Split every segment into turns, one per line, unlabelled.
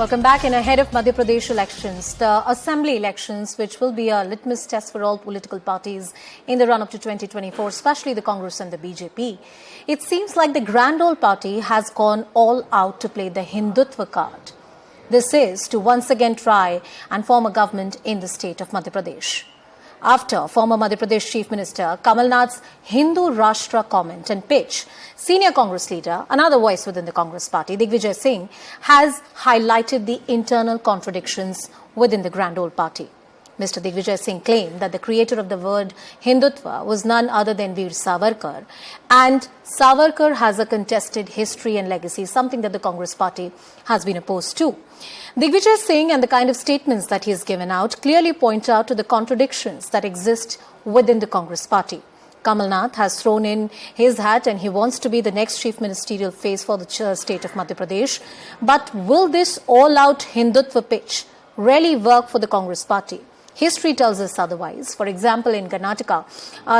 Welcome back. And ahead of Madhya Pradesh elections, the Assembly Elections, which will be a litmus test for all political parties in the run-up to 2024, especially the Congress and the BJP, it seems like the Grand Old Party has gone all out to play the Hindutva card. This is to once again try and form a government in the state of Madhya Pradesh. After former Madhya Pradesh Chief Minister Kamal Nath's Hindu Rashtra comment and pitch, senior Congress leader, another voice within the Congress party, Digvijay Singh, has highlighted the internal contradictions within the Grand Old Party. Mr. Digvijay Singh claimed that the creator of the word Hindutva was none other than Veer Savarkar, and Savarkar has a contested history and legacy, something that the Congress party has been opposed to. Digvijay Singh and the kind of statements that he has given out clearly point out to the contradictions that exist within the Congress party. Kamal Nath has thrown in his hat and he wants to be the next chief ministerial face for the state of Madhya Pradesh. But will this all-out Hindutva pitch really work for the Congress party? History tells us otherwise. For example, in Karnataka,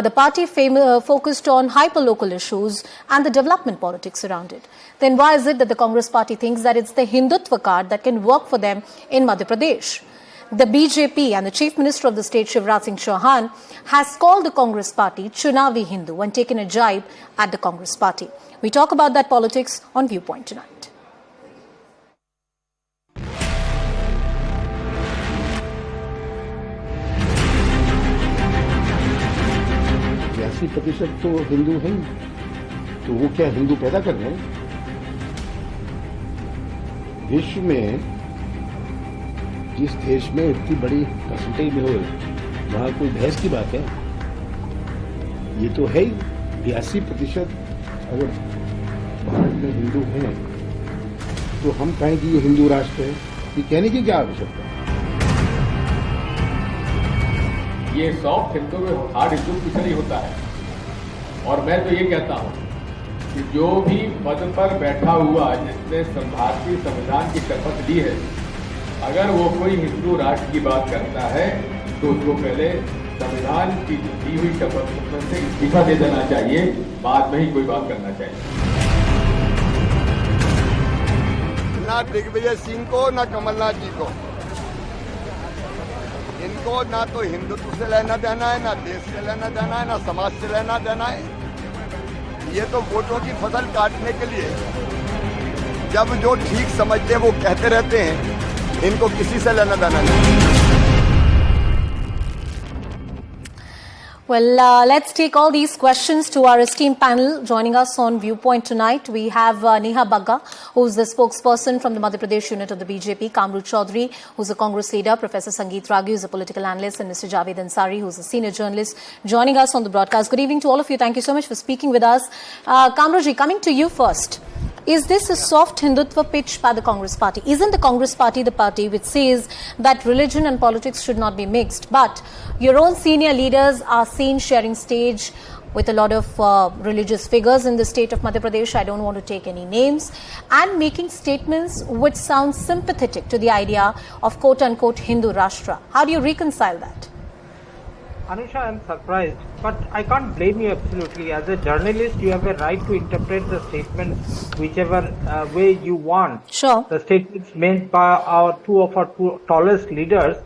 the party focused on hyper-local issues and the development politics around it. Then why is it that the Congress party thinks that it's the Hindutva card that can work for them in Madhya Pradesh? The BJP and the Chief Minister of the state, Shivraj Singh Chouhan, has called the Congress party Chunavi Hindu and taken a jibe at the Congress party. We talk about that politics on Viewpoint tonight.
80% तो हिंदू हैं, तो वो क्या हिंदू पैदा कर रहे हैं? विश्व में जिस देश में इतनी बड़ी परसेंटेज में हो, वहां कोई बहस की बात है? ये तो है ही 82% अगर भारत में हिंदू हैं, तो हम कहें कि ये हिंदू राष्ट्र है, ये कहने की क्या आवश्यकता है?
ये सॉफ्ट हिंदू में हार्ड हिंदू कुछ नहीं होता है। और मैं तो ये कहता हूं कि जो भी पद पर बैठा हुआ जिसने भारतीय संविधान की शपथ ली है, अगर वो कोई हिंदू राष्ट्र की बात करता है तो उसको पहले संविधान की दी हुई शपथ से इस्तीफा दे देना चाहिए, बाद में ही कोई बात करना चाहिए।
ना दिग्विजय सिंह को ना कमलनाथ जी को, इनको ना तो हिंदुत्व से लेना देना है, ना देश से लेना देना है, ना समाज से लेना देना है। ये तो वोटों की फसल काटने के लिए जब जो ठीक समझते हैं वो कहते रहते हैं, इनको किसी से लेना देना नहीं।
Well, let's take all these questions to our esteemed panel. Joining us on Viewpoint tonight, we have Neha Bagga, who's the spokesperson from the Madhya Pradesh unit of the BJP, Kamru Chaudhary, who's a Congress leader, Professor Sangeet Raghu, who's a political analyst, and Mr. Javed Ansari, who's a senior journalist, joining us on the broadcast. Good evening to all of you. Thank you so much for speaking with us. Kamruji, coming to you first. Is this a soft Hindutva pitch by the Congress party? Isn't the Congress party the party which says that religion and politics should not be mixed? But your own senior leaders are seen sharing stage with a lot of religious figures in the state of Madhya Pradesh. I don't want to take any names, and making statements which sound sympathetic to the idea of quote-unquote Hindu Rashtra. How do you reconcile that?
Anusha, I'm surprised, but I can't blame you absolutely. As a journalist, you have a right to interpret the statements whichever way you want.
Sure.
The statements made by two of our tallest leaders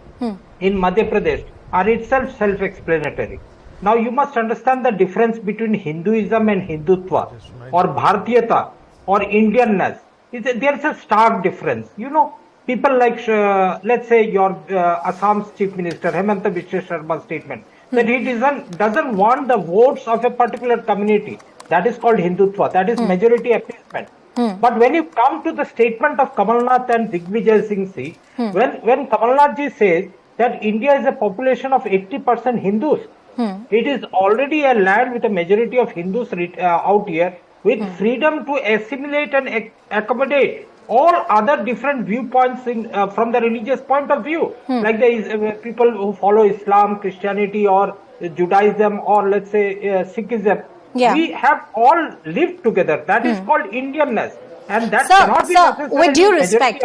in Madhya Pradesh are itself self-explanatory. Now, you must understand the difference between Hinduism and Hindutva, or Bharatiyata, or Indianness. There's a stark difference. You know, people like, let's say, your Assam's Chief Minister, Hemanta Biswa Sharma's statement, that he doesn't want the votes of a particular community. That is called Hindutva. That is majority appeasement. But when you come to the statement of Kamal Nath and Digvijay Singh, when Kamal Nath ji says that India is a population of 80% Hindus, it is already a land with a majority of Hindus out here with freedom to assimilate and accommodate all other different viewpoints from the religious point of view, like the people who follow Islam, Christianity, or Judaism, or let's say Sikhism. Yeah. We have all lived together. That is called Indianness. And that cannot be necessarily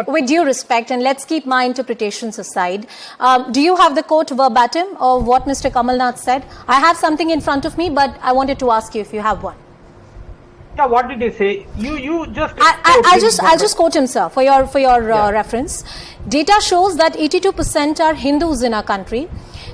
with due respect, and let's keep my interpretations aside, do you have the quote verbatim of what Mr. Kamal Nath said? I have something in front of me, but I wanted to ask you if you have one.
Yeah, what did he say? You just.
I'll just quote him, sir, for your reference. Data shows that 82% are Hindus in our country.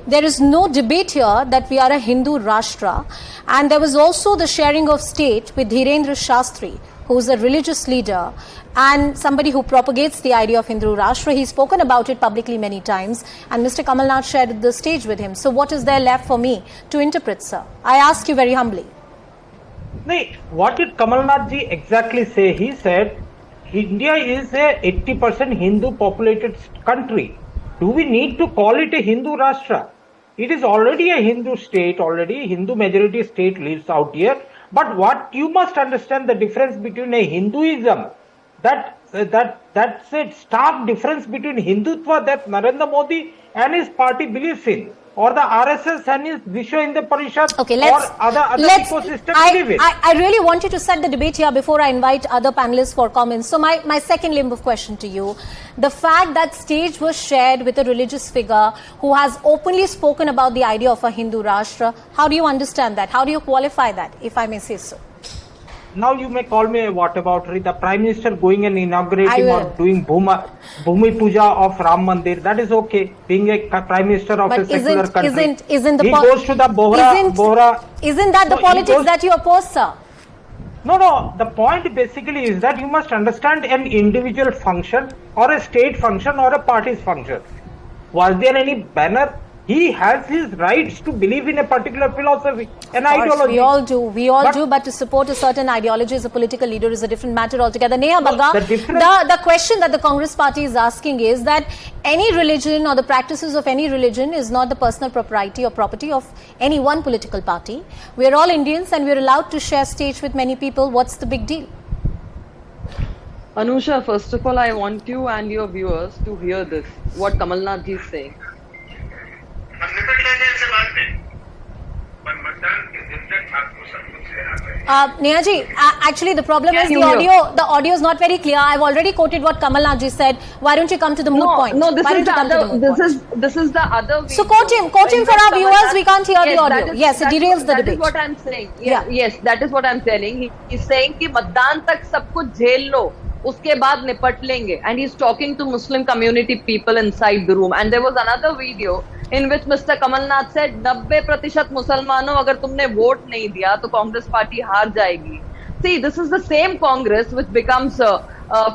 There is no debate here that we are a Hindu Rashtra. And there was also the sharing of state with Dhirendra Shastri, who is a religious leader and somebody who propagates the idea of Hindu Rashtra. He's spoken about it publicly many times, and Mr. Kamal Nath shared the stage with him. So what is there left for me to interpret, sir? I ask you very humbly.
What did Kamal Nath ji exactly say? He said, India is a 80% Hindu populated country. Do we need to call it a Hindu Rashtra? It is already a Hindu state, already Hindu majority state lives out here. But what you must understand the difference between a Hinduism, that's a stark difference between Hindutva that Narendra Modi and his party believes in, or the RSS and his Vishwa Hindu Parishad, or other ecosystems live in.
I really want you to set the debate here before I invite other panelists for comments. So my second limb of question to you, the fact that stage was shared with a religious figure who has openly spoken about the idea of a Hindu Rashtra, how do you understand that? How do you qualify that, if I may say so?
Now you may call me a whataboutery. The Prime Minister going and inaugurating or doing Bhumi Puja of Ram Mandir, that is okay. Being a Prime Minister of a secular country. He goes to the Bohra.
Isn't that the politics that you oppose, sir?
No. The point basically is that you must understand an individual function or a state function or a party's function. Was there any banner? He has his rights to believe in a particular philosophy, an ideology.
We all do, but to support a certain ideology as a political leader is a different matter altogether. Neha Bagga, the question that the Congress party is asking is that any religion or the practices of any religion is not the personal propriety or property of any one political party. We are all Indians and we are allowed to share stage with many people. What's the big deal?
Anusha, first of all, I want you and your viewers to hear this, what Kamal Nath ji is saying.
Neha ji, actually the problem is the audio is not very clear. I've already quoted what Kamal Nath ji said. Why don't you come to the moot point?
No, this is the other video.
So quote him for our viewers. We can't hear the audio. Yes, it derails the debate.
That is what I'm saying. Yes, that is what I'm telling. He's saying कि मतदान तक सब कुछ झेल लो, उसके बाद निपट लेंगे. And he's talking to Muslim community people inside the room. And there was another video in which Mr. Kamal Nath said 90% मुसलमानों अगर तुमने वोट नहीं दिया तो कांग्रेस पार्टी हार जाएगी. See, this is the same Congress which becomes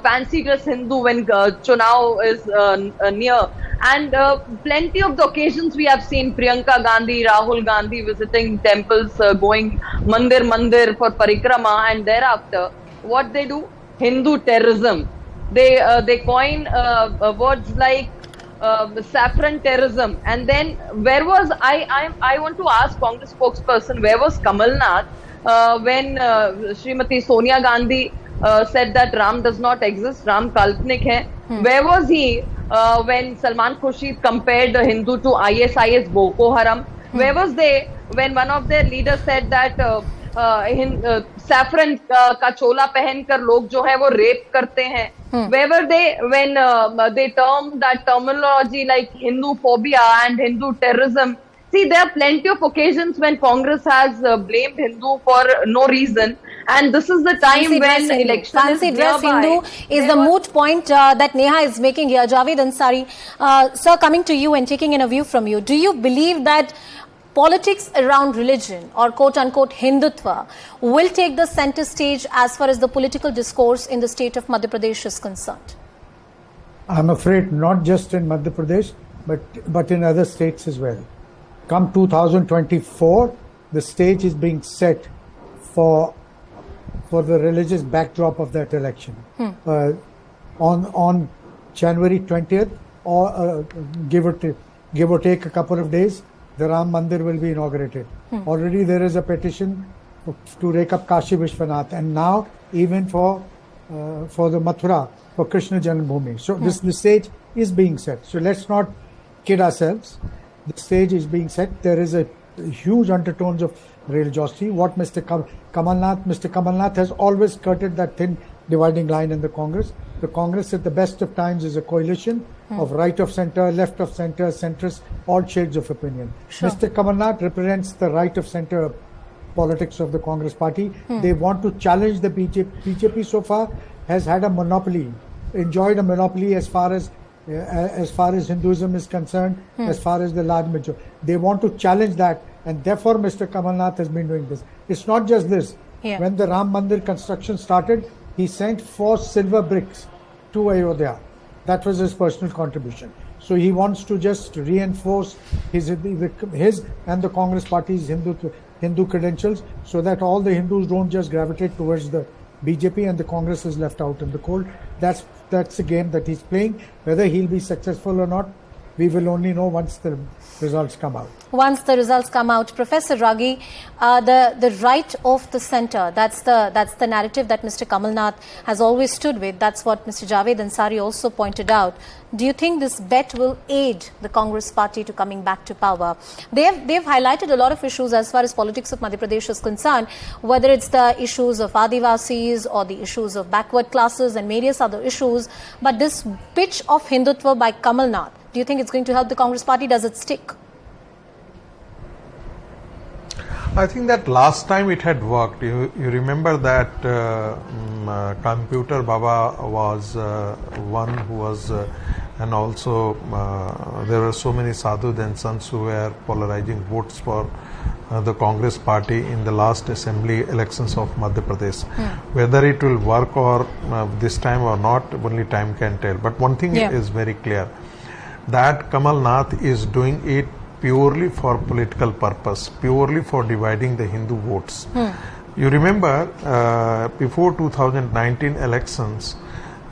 fancy dress Hindu when Chunav is near. And plenty of the occasions we have seen Priyanka Gandhi, Rahul Gandhi visiting temples, going mandir for parikrama, and thereafter what they do? Hindu terrorism. They coin words like saffron terrorism. And then where was I want to ask Congress spokesperson, where was Kamal Nath when Srimati Sonia Gandhi said that Ram does not exist, Ram kalpnik hai? Where was he when Salman Khurshid compared Hindu to ISIS, Boko Haram? Where was they when one of their leaders said that saffron का चोला पहनकर लोग जो है वो rape करते हैं? Where were they when they termed that terminology like Hindu phobia and Hindu terrorism? See, there are plenty of occasions when Congress has blamed Hindu for no reason, and this is the time when election
Fancy dress Hindu is the moot point that Neha is making here. Javed Ansari, sir, coming to you and taking in a view from you, do you believe that politics around religion or quote-unquote Hindutva will take the center stage as far as the political discourse in the state of Madhya Pradesh is concerned?
I'm afraid not just in Madhya Pradesh, but in other states as well. Come 2024, the stage is being set for the religious backdrop of that election. On January 20th, or give or take a couple of days, the Ram Mandir will be inaugurated. Already there is a petition to rake up Kashi Vishwanath, and now even for the Mathura, for Krishna Janmabhoomi. So the stage is being set. So let's not kid ourselves. The stage is being set. There is a huge undertones of religiosity. What Mr. Kamal Nath has always skirted that thin dividing line in the Congress. The Congress at the best of times is a coalition of right of centre, left of centre, centrists, all shades of opinion. Sure. Mr. Kamal Nath represents the right of centre politics of the Congress party. They want to challenge the BJP. BJP so far has had a monopoly, enjoyed a monopoly as far as Hinduism is concerned, as far as the large majority. They want to challenge that, and therefore Mr. Kamal Nath has been doing this. It's not just this.
Yeah.
When the Ram Mandir construction started, he sent 4 silver bricks to Ayodhya. That was his personal contribution. So he wants to just reinforce his and the Congress party's Hindu credentials, so that all the Hindus don't just gravitate towards the BJP and the Congress is left out in the cold. That's the game that he's playing. Whether he'll be successful or not, we will only know once the results come out.
Once the results come out, Professor Raghi, the right of the centre, that's the narrative that Mr. Kamal Nath has always stood with. That's what Mr. Javed Ansari also pointed out. Do you think this bet will aid the Congress party to coming back to power? They've highlighted a lot of issues as far as politics of Madhya Pradesh is concerned, whether it's the issues of Adivasis or the issues of backward classes and various other issues. But this pitch of Hindutva by Kamal Nath, do you think it's going to help the Congress party? Does it stick?
I think that last time it had worked. You remember that Computer Baba was one who was, and also there were so many sadhus and sons who were polarizing votes for the Congress party in the last assembly elections of Madhya Pradesh. Whether it will work or this time or not, only time can tell. But one thing is very clear, that Kamal Nath is doing it purely for political purpose, purely for dividing the Hindu votes. You remember before 2019 elections,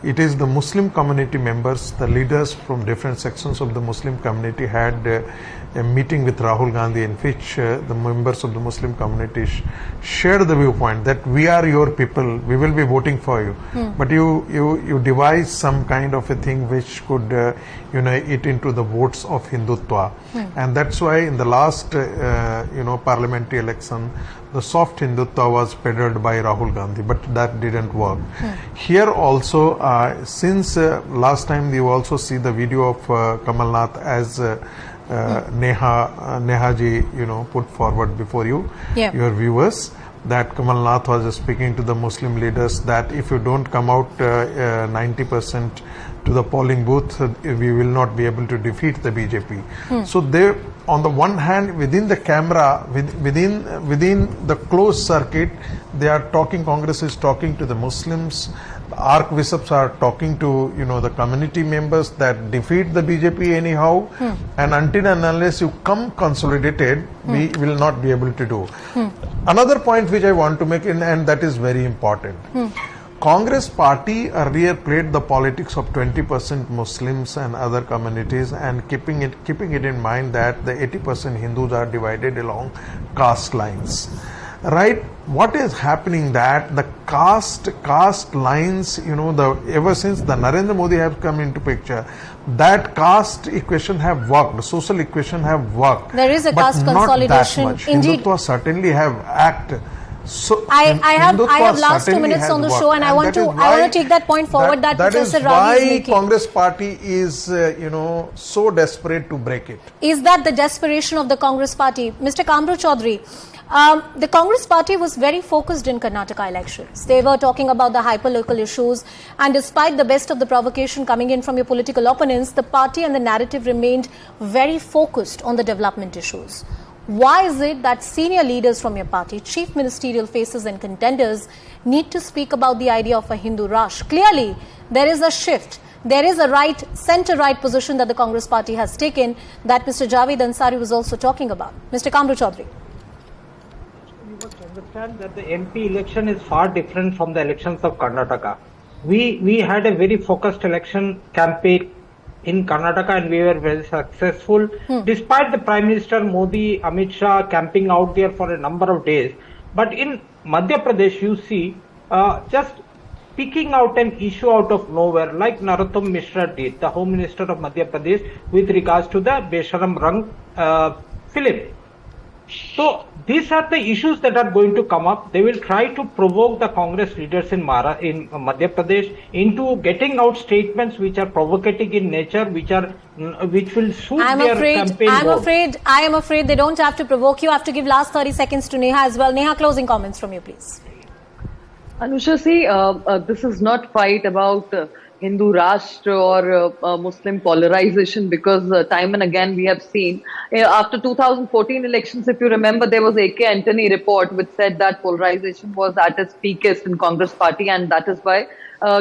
it is the Muslim community members, the leaders from different sections of the Muslim community had a meeting with Rahul Gandhi, in which the members of the Muslim community shared the viewpoint that we are your people, we will be voting for you. But you devise some kind of a thing which could eat into the votes of Hindutva. And that's why in the last parliamentary election, the soft Hindutva was peddled by Rahul Gandhi, but that didn't work. Here also, since last time you also see the video of Kamal Nath as Neha ji, put forward before you, your viewers, that Kamal Nath was speaking to the Muslim leaders that if you don't come out 90% to the polling booth, we will not be able to defeat the BJP. So they, on the one hand, within the camera, within the closed circuit, they are talking, Congress is talking to the Muslims, archbishops are talking to the community members that defeat the BJP anyhow, and until and unless you come consolidated, we will not be able to do. Another point which I want to make, and that is very important. Congress party earlier played the politics of 20% Muslims and other communities, and keeping it in mind that the 80% Hindus are divided along caste lines. Right? What is happening that the caste lines, ever since the Narendra Modi have come into picture, that caste equation have worked, the social equation have worked.
There is a caste consolidation.
Not that much.
Indeed.
Hindutva certainly have acted. So
I have last 2 minutes on the show, and I want to take that point forward that Professor Raghi is making.
Congress party is so desperate to break it.
Is that the desperation of the Congress party? Mr. Kamru Chaudhary, the Congress party was very focused in Karnataka elections. They were talking about the hyper-local issues, and despite the best of the provocation coming in from your political opponents, the party and the narrative remained very focused on the development issues. Why is it that senior leaders from your party, chief ministerial faces and contenders need to speak about the idea of a Hindu rush? Clearly, there is a shift. There is a centre-right position that the Congress party has taken that Mr. Javed Ansari was also talking about. Mr. Kamru Chaudhary.
You must understand that the MP election is far different from the elections of Karnataka. We had a very focused election campaign in Karnataka, and we were very successful, despite the Prime Minister Modi, Amit Shah camping out there for a number of days. But in Madhya Pradesh, you see just picking out an issue out of nowhere, like Narottam Mishra did, the Home Minister of Madhya Pradesh, with regards to the Besharam Rang film. So these are the issues that are going to come up. They will try to provoke the Congress leaders in Madhya Pradesh into getting out statements which are provocative in nature, which will suit their campaign goals.
I am afraid they don't have to provoke you. I have to give last 30 seconds to Neha as well. Neha, closing comments from you, please.
Anusha, see, this is not fight about Hindu Rashtra or Muslim polarization, because time and again we have seen after 2014 elections, if you remember, there was A.K. Antony report which said that polarization was at its peakest in Congress party, and that is why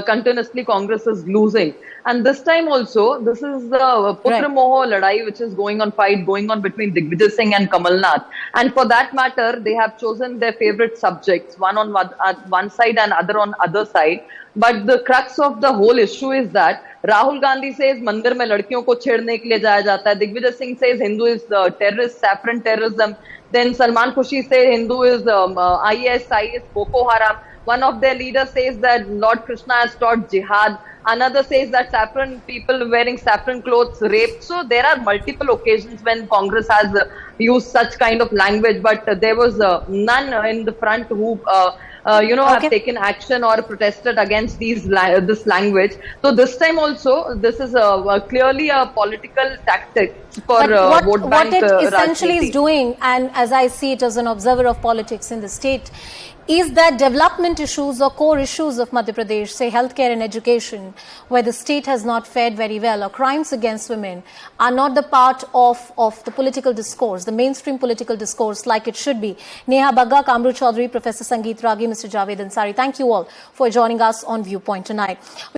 continuously Congress is losing. And this time also, this is the Putra Moho Ladai which is going on between Digvijay Singh and Kamal Nath. And for that matter, they have chosen their favorite subjects, one on one side and other on other side. But the crux of the whole issue is that Rahul Gandhi says मंदिर में लड़कियों को छेड़ने के लिए जाया जाता है. Digvijay Singh says Hindu is terrorist, saffron terrorism. Then Salman Khushi says Hindu is IS, Boko Haram. One of their leaders says that Lord Krishna has taught jihad. Another says that saffron people wearing saffron clothes raped. So there are multiple occasions when Congress has used such kind of language, but there was none in the front who have taken action or protested against this language. So this time also, this is clearly a political tactic for vote bank.
What it essentially is doing, and as I see it as an observer of politics in the state, is that development issues or core issues of Madhya Pradesh, say healthcare and education, where the state has not fared very well, or crimes against women, are not the part of the political discourse, the mainstream political discourse like it should be. Neha Bagga, Kamru Chaudhary, Professor Sangeet Ragi, Mr. Javed Ansari, thank you all for joining us on Viewpoint tonight.